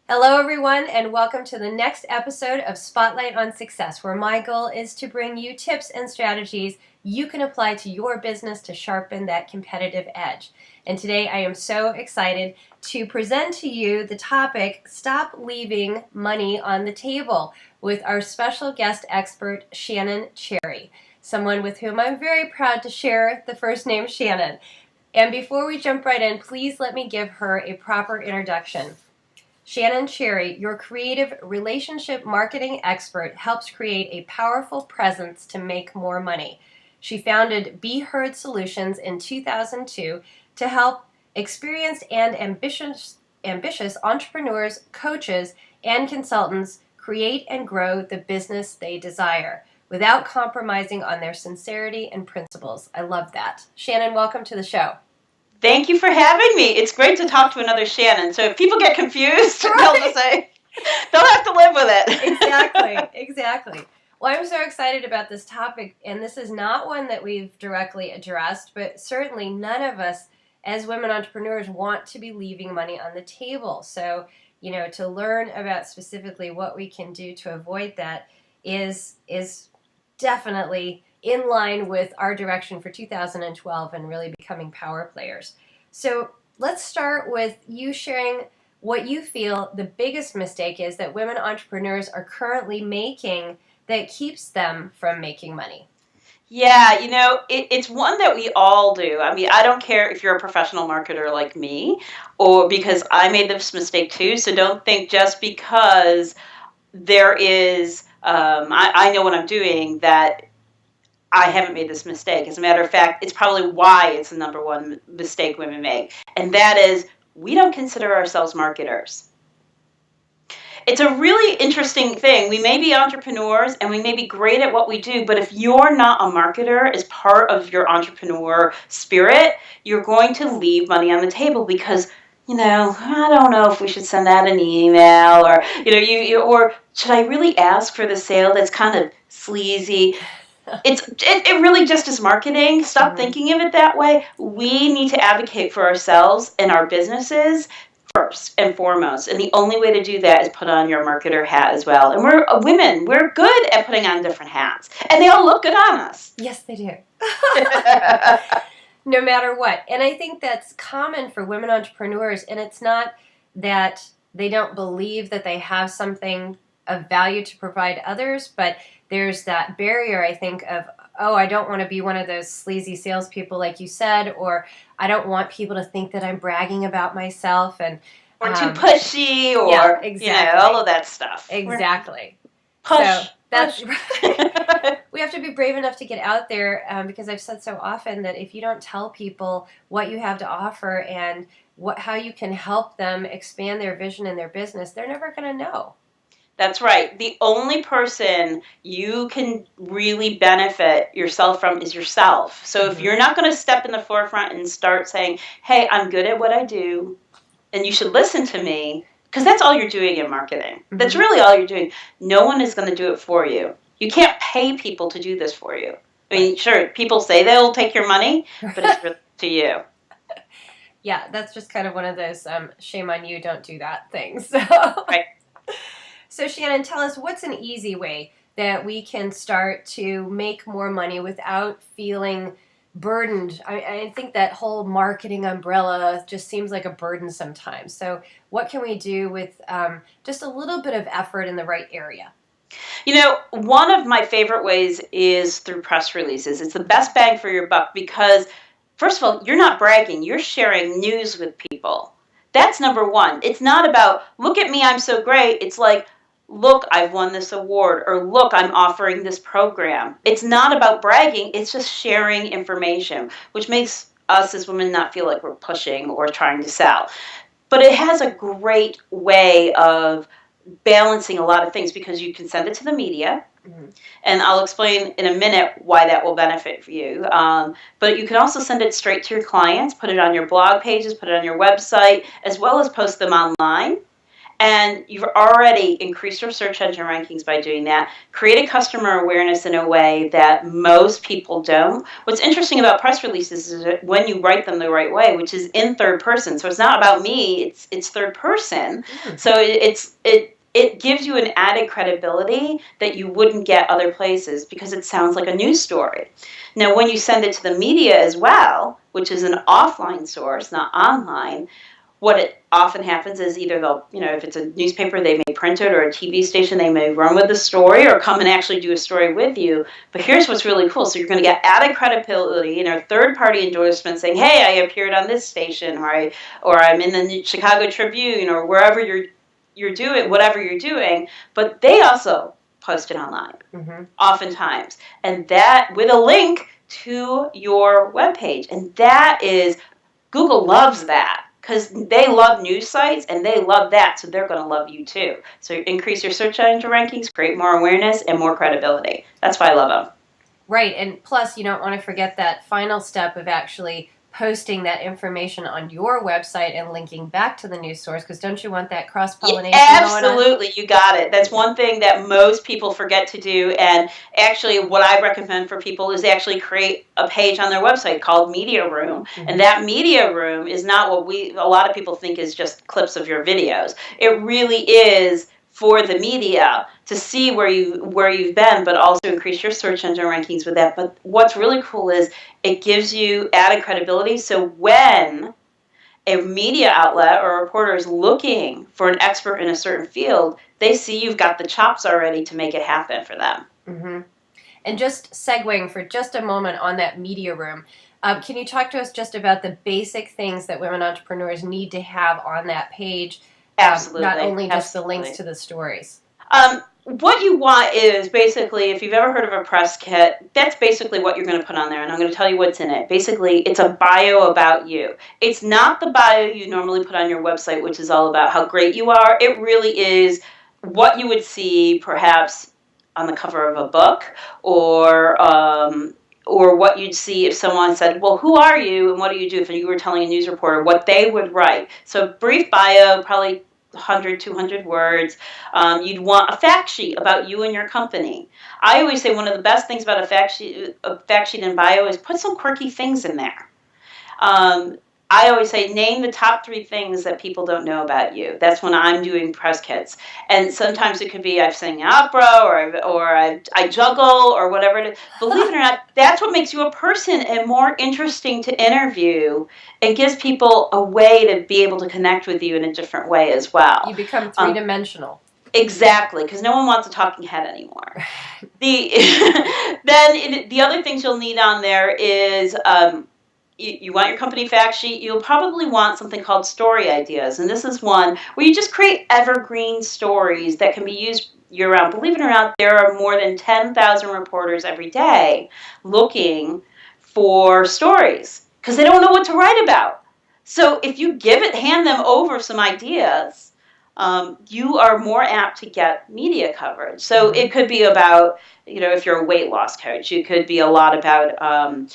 Hello, everyone, and welcome to the next episode of Spotlight on Success, where my goal is to bring you tips and strategies you can apply to your business to sharpen that competitive edge. And today I am so excited to present to you the topic, Stop Leaving Money on the Table, with our special guest expert, Shannon Cherry, someone with whom I'm very proud to share the first name Shannon. And before we jump right in, please let me give her a proper introduction. Shannon Cherry, your creative relationship marketing expert, helps create a powerful presence to make more money. She founded Be Heard Solutions in 2002 to help experienced and ambitious entrepreneurs, coaches, and consultants create and grow the business they desire without compromising on their sincerity and principles. I love that. Shannon, welcome to the show. Thank you for having me. It's great to talk to another Shannon. So if people get confused, they'll have to live with it. Exactly. Well, I'm so excited about this topic, and this is not one that we've directly addressed, but certainly none of us as women entrepreneurs want to be leaving money on the table. So, to learn about specifically what we can do to avoid that is definitely in line with our direction for 2012 and really becoming power players. So let's start with you sharing what you feel the biggest mistake is that women entrepreneurs are currently making that keeps them from making money. Yeah, it's one that we all do. I mean, I don't care if you're a professional marketer like me, or because I made this mistake too. So don't think just because there is, I know what I'm doing, that I haven't made this mistake. As a matter of fact, it's probably why it's the number one mistake women make. And that is, we don't consider ourselves marketers. It's a really interesting thing. We may be entrepreneurs and we may be great at what we do, but if you're not a marketer as part of your entrepreneur spirit, you're going to leave money on the table because, I don't know if we should send out an email or, or should I really ask for the sale that's kind of sleazy? It really just is marketing. Stop thinking of it that way. We need to advocate for ourselves and our businesses first and foremost. And the only way to do that is put on your marketer hat as well. And we're women. We're good at putting on different hats. And they all look good on us. Yes, they do. No matter what. And I think that's common for women entrepreneurs. And it's not that they don't believe that they have something of value to provide others, but there's that barrier, I think, of, I don't want to be one of those sleazy salespeople like you said, or I don't want people to think that I'm bragging about myself. Or too pushy, or, yeah, exactly. All of that stuff. Exactly. Push. That's right. We have to be brave enough to get out there because I've said so often that if you don't tell people what you have to offer and how you can help them expand their vision in their business, they're never going to know. That's right. The only person you can really benefit yourself from is yourself. So if you're not going to step in the forefront and start saying, hey, I'm good at what I do, and you should listen to me, because that's all you're doing in marketing. That's really all you're doing. No one is going to do it for you. You can't pay people to do this for you. I mean, sure, people say they'll take your money, but it's really to you. Yeah, that's just kind of one of those shame on you, don't do that things. So. Right. So Shannon, tell us, what's an easy way that we can start to make more money without feeling burdened? I think that whole marketing umbrella just seems like a burden sometimes. So what can we do with just a little bit of effort in the right area? One of my favorite ways is through press releases. It's the best bang for your buck because, first of all, you're not bragging. You're sharing news with people. That's number one. It's not about, look at me, I'm so great. It's like, look, I've won this award, or look, I'm offering this program. It's not about bragging, it's just sharing information, which makes us as women not feel like we're pushing or trying to sell. But it has a great way of balancing a lot of things because you can send it to the media, and I'll explain in a minute why that will benefit for you. But you can also send it straight to your clients, put it on your blog pages, put it on your website, as well as post them online. And you've already increased your search engine rankings by doing that, created customer awareness in a way that most people don't. What's interesting about press releases is that when you write them the right way, which is in third person, so it's not about me, it's third person. So it gives you an added credibility that you wouldn't get other places because it sounds like a news story. Now, when you send it to the media as well, which is an offline source, not online, what it often happens is either they'll, if it's a newspaper, they may print it, or a TV station, they may run with the story or come and actually do a story with you. But here's what's really cool. So you're going to get added credibility, third-party endorsement saying, hey, I appeared on this station, or I'm in the Chicago Tribune, or wherever you're doing, whatever you're doing. But they also post it online, oftentimes. And that with a link to your webpage. And that is, Google loves that. Because they love news sites and they love that, so they're going to love you too. So increase your search engine rankings, create more awareness and more credibility. That's why I love them. Right, and plus you don't want to forget that final step of actually posting that information on your website and linking back to the news source, because don't you want that cross-pollination going on? Absolutely, you got it. That's one thing that most people forget to do, and actually what I recommend for people is actually create a page on their website called Media Room, and that Media Room is not what a lot of people think is just clips of your videos. It really is for the media to see where you've been, but also increase your search engine rankings with that. But what's really cool is it gives you added credibility. So when a media outlet or a reporter is looking for an expert in a certain field, they see you've got the chops already to make it happen for them. And just segueing for just a moment on that Media Room, can you talk to us just about the basic things that women entrepreneurs need to have on that page? Absolutely. Not only just the links to the stories. What you want is basically, if you've ever heard of a press kit, that's basically what you're going to put on there, and I'm going to tell you what's in it. Basically, it's a bio about you. It's not the bio you normally put on your website, which is all about how great you are. It really is what you would see perhaps on the cover of a book, or what you'd see if someone said, well, who are you and what do you do? If you were telling a news reporter, what they would write. So brief bio, probably 100, 200 words. You'd want a fact sheet about you and your company. I always say one of the best things about a fact sheet and bio is put some quirky things in there. I always say, name the top 3 things that people don't know about you. That's when I'm doing press kits. And sometimes it could be I've sang opera, or I juggle, or whatever it is. Believe it or not, that's what makes you a person and more interesting to interview, and gives people a way to be able to connect with you in a different way as well. You become three-dimensional. Exactly, because no one wants a talking head anymore. Then the other things you'll need on there is... you want your company fact sheet. You'll probably want something called story ideas. And this is one where you just create evergreen stories that can be used year-round. Believe it or not, there are more than 10,000 reporters every day looking for stories because they don't know what to write about. So if you hand them over some ideas, you are more apt to get media coverage. So it could be about, if you're a weight loss coach, it could be a lot about,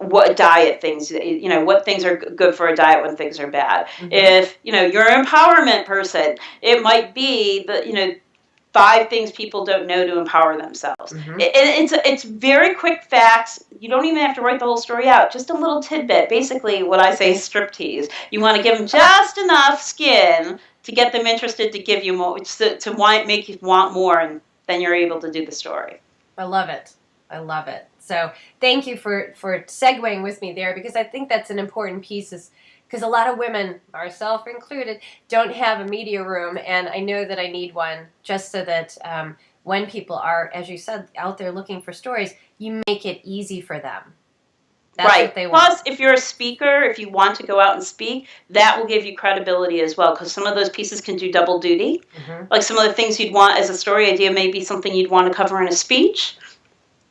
what diet things, what things are good for a diet when things are bad. If, you're an empowerment person, it might be the, 5 things people don't know to empower themselves. It's very quick facts. You don't even have to write the whole story out. Just a little tidbit. Basically, what I say is striptease. You want to give them just enough skin to get them interested, to give you more, to make you want more, and then you're able to do the story. I love it. So thank you for segueing with me there, because I think that's an important piece, is because a lot of women, ourselves included, don't have a media room, and I know that I need one just so that when people are, as you said, out there looking for stories, you make it easy for them. That's what they want. Plus, if you're a speaker, if you want to go out and speak, that will give you credibility as well, because some of those pieces can do double duty. Like some of the things you'd want as a story idea may be something you'd want to cover in a speech.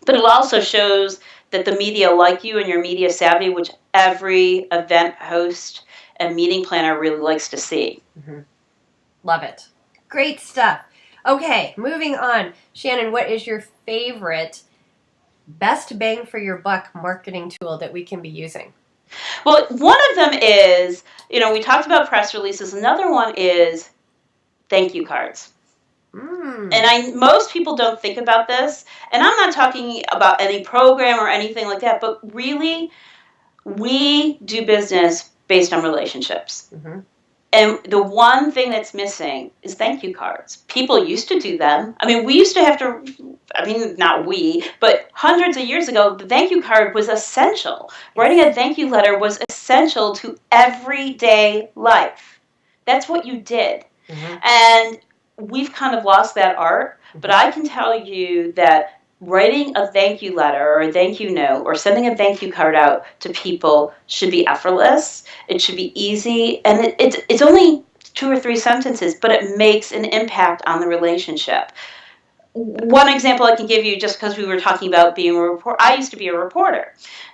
But it also shows that the media like you and you're media savvy, which every event host and meeting planner really likes to see. Love it. Great stuff. Okay, moving on. Shannon, what is your favorite best bang for your buck marketing tool that we can be using? Well, one of them is, we talked about press releases. Another one is thank you cards. And most people don't think about this, and I'm not talking about any program or anything like that, but really, we do business based on relationships. Mm-hmm. And the one thing that's missing is thank you cards. People used to do them. I mean, we used to have to, not we, but hundreds of years ago, the thank you card was essential. Writing a thank you letter was essential to everyday life. That's what you did. Mm-hmm. And we've kind of lost that art, but I can tell you that writing a thank you letter or a thank you note or sending a thank you card out to people should be effortless. It should be easy, and it's only 2 or 3 sentences, but it makes an impact on the relationship. One example I can give you, just because we were talking about being a reporter, I used to be a reporter,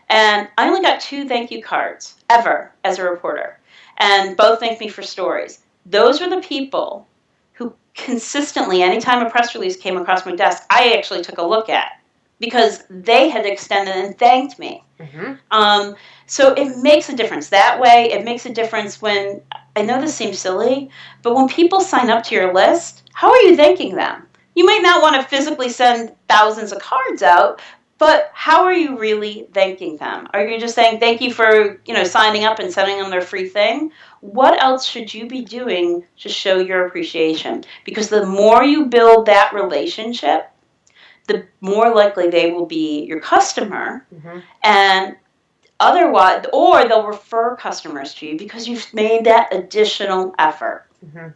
and I only got 2 thank you cards ever as a reporter, and both thanked me for stories. Those were the people who consistently, anytime a press release came across my desk, I actually took a look at, because they had extended and thanked me. Mm-hmm. So it makes a difference that way. It makes a difference when, I know this seems silly, but when people sign up to your list, how are you thanking them? You might not want to physically send thousands of cards out, but how are you really thanking them? Are you just saying thank you for, signing up and sending them their free thing? What else should you be doing to show your appreciation? Because the more you build that relationship, the more likely they will be your customer. Mm-hmm. And otherwise, or they'll refer customers to you because you've made that additional effort. Mm-hmm.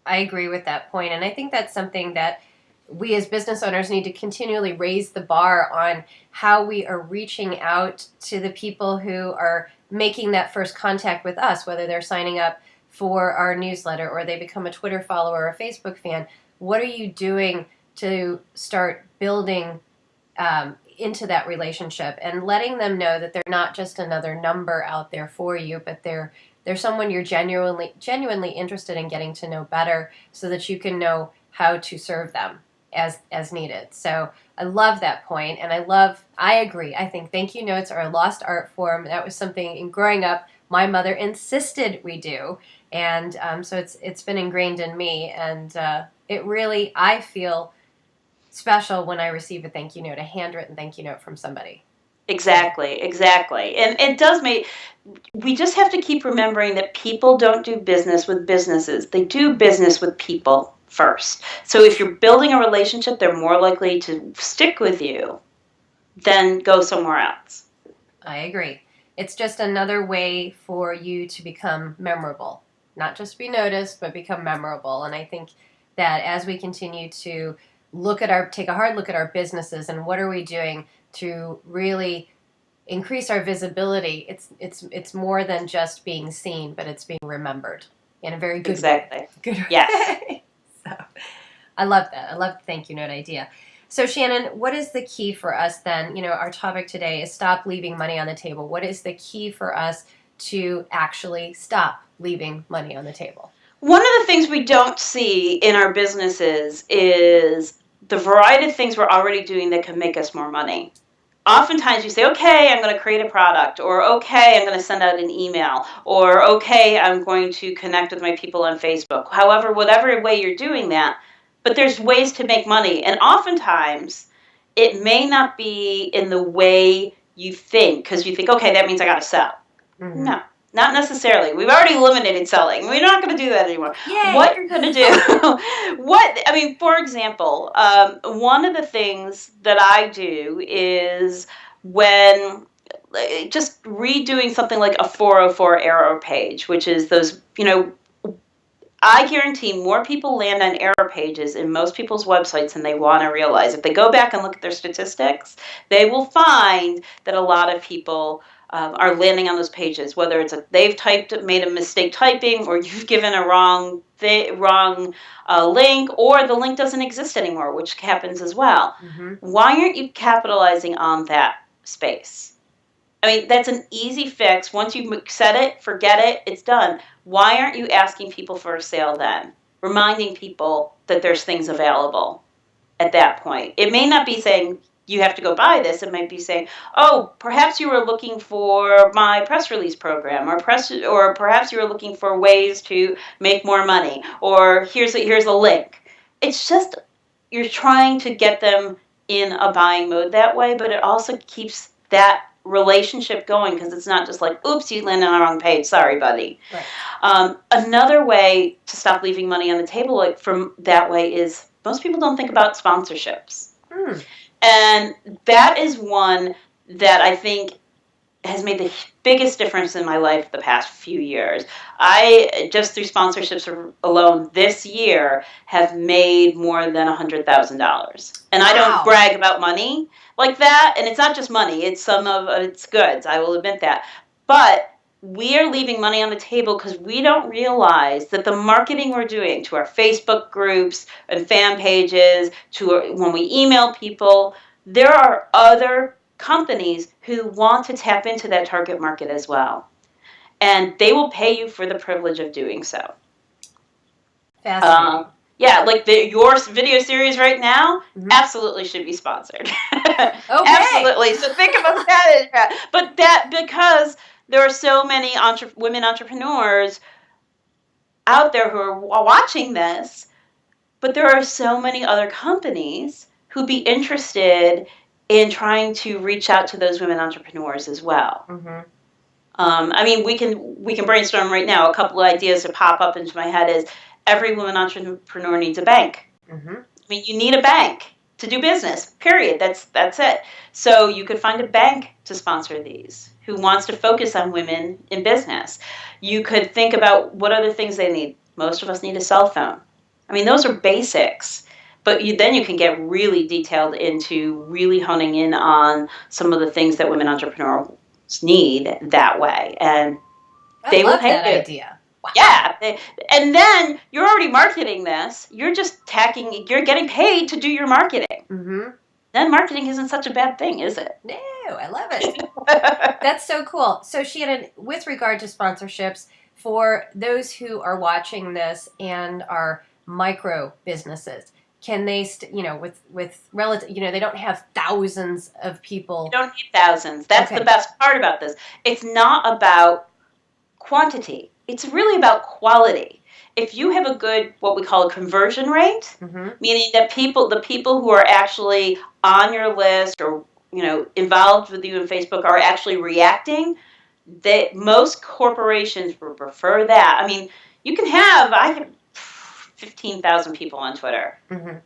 I agree with that point, and I think that's something that we as business owners need to continually raise the bar on, how we are reaching out to the people who are making that first contact with us, whether they're signing up for our newsletter or they become a Twitter follower or a Facebook fan. What are you doing to start building into that relationship and letting them know that they're not just another number out there for you, but they're someone you're genuinely interested in getting to know better, so that you can know how to serve them as needed. So I love that point, and I agree. I think thank you notes are a lost art form. That was something in growing up my mother insisted we do, and so it's been ingrained in me, and it really, I feel special when I receive a thank you note, a handwritten thank you note from somebody. Exactly. And it does make, we just have to keep remembering that people don't do business with businesses. They do business with people first. So if you're building a relationship, they're more likely to stick with you than go somewhere else. I agree. It's just another way for you to become memorable. Not just be noticed, but become memorable. And I think that as we continue to take a hard look at our businesses and what are we doing to really increase our visibility, it's more than just being seen, but it's being remembered in a very good way. Good way. Yes. So, I love that. I love the thank you note idea. So Shannon, what is the key for us then? Our topic today is stop leaving money on the table. What is the key for us to actually stop leaving money on the table? One of the things we don't see in our businesses is the variety of things we're already doing that can make us more money. Oftentimes you say, okay, I'm going to create a product, or okay, I'm going to send out an email, or okay, I'm going to connect with my people on Facebook. However, whatever way you're doing that, but there's ways to make money. And oftentimes it may not be in the way you think, because you think, okay, that means I got to sell. Mm-hmm. No. Not necessarily. We've already eliminated selling. We're not going to do that anymore. Yay. What you're going to do, for example, one of the things that I do is when just redoing something like a 404 error page, which is those, I guarantee more people land on error pages in most people's websites than they want to realize. If they go back and look at their statistics, they will find that a lot of people are landing on those pages, whether it's they've made a mistake typing, or you've given a wrong link, or the link doesn't exist anymore, which happens as well. Mm-hmm. Why aren't you capitalizing on that space? I mean, that's an easy fix. Once you set it, forget it, it's done. Why aren't you asking people for a sale then? Reminding people that there's things available at that point. It may not be saying, you have to go buy this. It might be saying, oh, perhaps you were looking for my press release program, or perhaps you were looking for ways to make more money, or here's a link. It's just, you're trying to get them in a buying mode that way, but it also keeps that relationship going, because it's not just like, oops, you landed on the wrong page. Sorry, buddy. Right. Another way to stop leaving money on the table like from that way is most people don't think about sponsorships. And that is one that I think has made the biggest difference in my life the past few years. I, just through sponsorships alone this year, have made more than $100,000. And I don't brag about money like that. And it's not just money. It's some of it's goods. I will admit that. But we are leaving money on the table because we don't realize that the marketing we're doing to our Facebook groups and fan pages, to when we email people, there are other companies who want to tap into that target market as well. And they will pay you for the privilege of doing so. Fascinating. Yeah, like your video series right now absolutely should be sponsored. Okay. Absolutely. So think about that. But that, because there are so many women entrepreneurs out there who are watching this, but there are so many other companies who'd be interested in trying to reach out to those women entrepreneurs as well. I mean, we can brainstorm right now. A couple of ideas that pop up into my head is every woman entrepreneur needs a bank. I mean, you need a bank to do business, period. That's it. So you could find a bank to sponsor these who wants to focus on women in business. You could think about what other things they need. Most of us need a cell phone. I mean, those are basics. But then you can get really detailed into really honing in on some of the things that women entrepreneurs need that way. And they will pay that you. idea. Wow. Yeah. And then you're already marketing this. You're just you're getting paid to do your marketing. Then marketing isn't such a bad thing, is it? No, I love it. That's so cool. So Shannon, with regard to sponsorships, for those who are watching this and are micro businesses, can they, with relative, they don't have thousands of people. You don't need thousands. That's the best part about this. It's not about quantity. It's really about quality. If you have a good, what we call a conversion rate, meaning that the people who are actually on your list or, involved with you in Facebook are actually reacting, that most corporations would prefer that. I mean, I have 15,000 people on Twitter.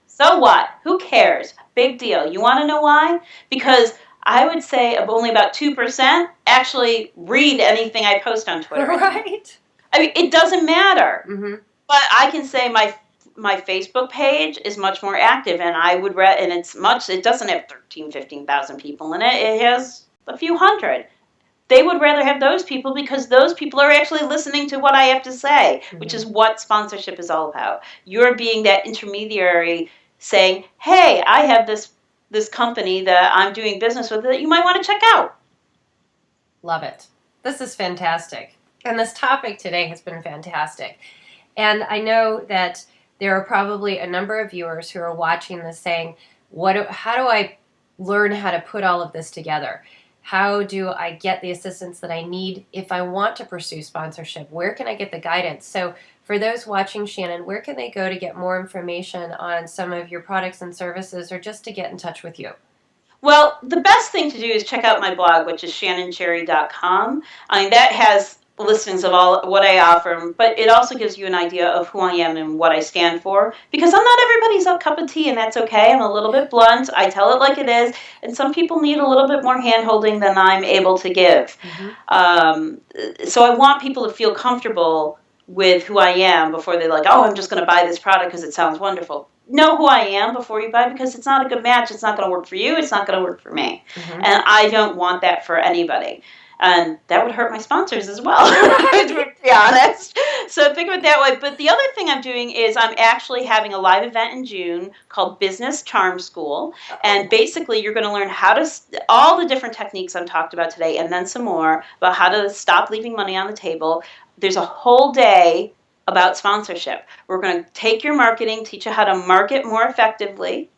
So what? Who cares? Big deal. You want to know why? Because I would say only about 2% actually read anything I post on Twitter. Right. I mean, it doesn't matter. But I can say my Facebook page is much more active, and it doesn't have 15,000 people in it. It has a few hundred. They would rather have those people because those people are actually listening to what I have to say, which is what sponsorship is all about. You're being that intermediary saying, hey, I have this company that I'm doing business with that you might want to check out. Love it. This is fantastic. And this topic today has been fantastic. And I know that there are probably a number of viewers who are watching this saying, how do I learn how to put all of this together? How do I get the assistance that I need if I want to pursue sponsorship? Where can I get the guidance? So for those watching, Shannon, where can they go to get more information on some of your products and services, or just to get in touch with you? Well, the best thing to do is check out my blog, which is shannoncherry.com. I mean, that has listings of all what I offer, but it also gives you an idea of who I am and what I stand for, because I'm not everybody's cup of tea, and that's okay. I'm a little bit blunt. I tell it like it is, and some people need a little bit more hand-holding than I'm able to give. So I want people to feel comfortable with who I am before they're like, oh, I'm just going to buy this product because it sounds wonderful. Know who I am before you buy, because it's not a good match. It's not going to work for you. It's not going to work for me. And I don't want that for anybody. And that would hurt my sponsors as well, to be honest. So think of it that way. But the other thing I'm doing is I'm actually having a live event in June called Business Charm School. And basically you're going to learn all the different techniques I've talked about today, and then some more about how to stop leaving money on the table. There's a whole day about sponsorship. We're going to take your marketing, teach you how to market more effectively.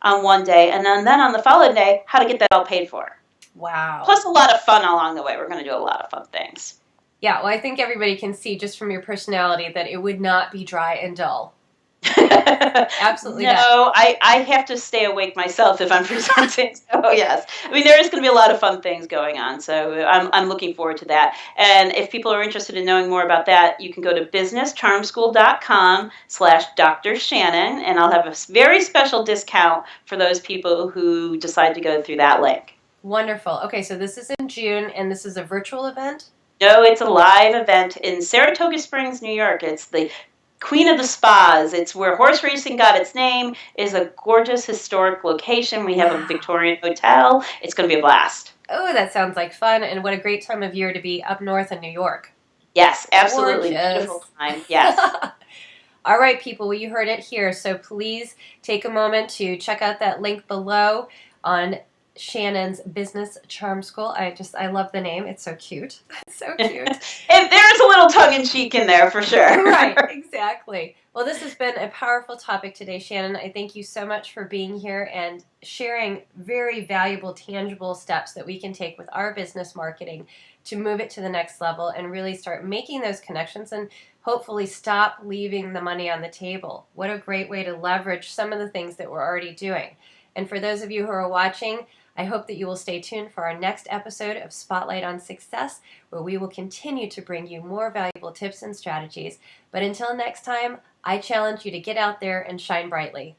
on one day, and then on the following day, how to get that all paid for. Wow. Plus a lot of fun along the way. We're going to do a lot of fun things. Yeah, well, I think everybody can see just from your personality that it would not be dry and dull. Absolutely not. No, I have to stay awake myself if I'm presenting. So yes, I mean there is going to be a lot of fun things going on. So I'm looking forward to that. And if people are interested in knowing more about that, you can go to businesscharmschool.com/Dr. Shannon, and I'll have a very special discount for those people who decide to go through that link. Wonderful. Okay, so this is in June, and this is a virtual event? No, it's a live event in Saratoga Springs, New York. It's the Queen of the Spas. It's where horse racing got its name. It's a gorgeous historic location. We have a Victorian hotel. It's going to be a blast. Oh, that sounds like fun, and what a great time of year to be up north in New York. Yes, absolutely. Gorgeous. Beautiful time. Yes. All right, people, well, you heard it here, so please take a moment to check out that link below on Shannon's Business Charm School. I love the name. It's so cute. It's so cute. And there's a little tongue-in-cheek in there for sure. Right, exactly. Well, this has been a powerful topic today, Shannon. I thank you so much for being here and sharing very valuable, tangible steps that we can take with our business marketing to move it to the next level and really start making those connections and hopefully stop leaving the money on the table. What a great way to leverage some of the things that we're already doing. And for those of you who are watching, I hope that you will stay tuned for our next episode of Spotlight on Success, where we will continue to bring you more valuable tips and strategies. But until next time, I challenge you to get out there and shine brightly.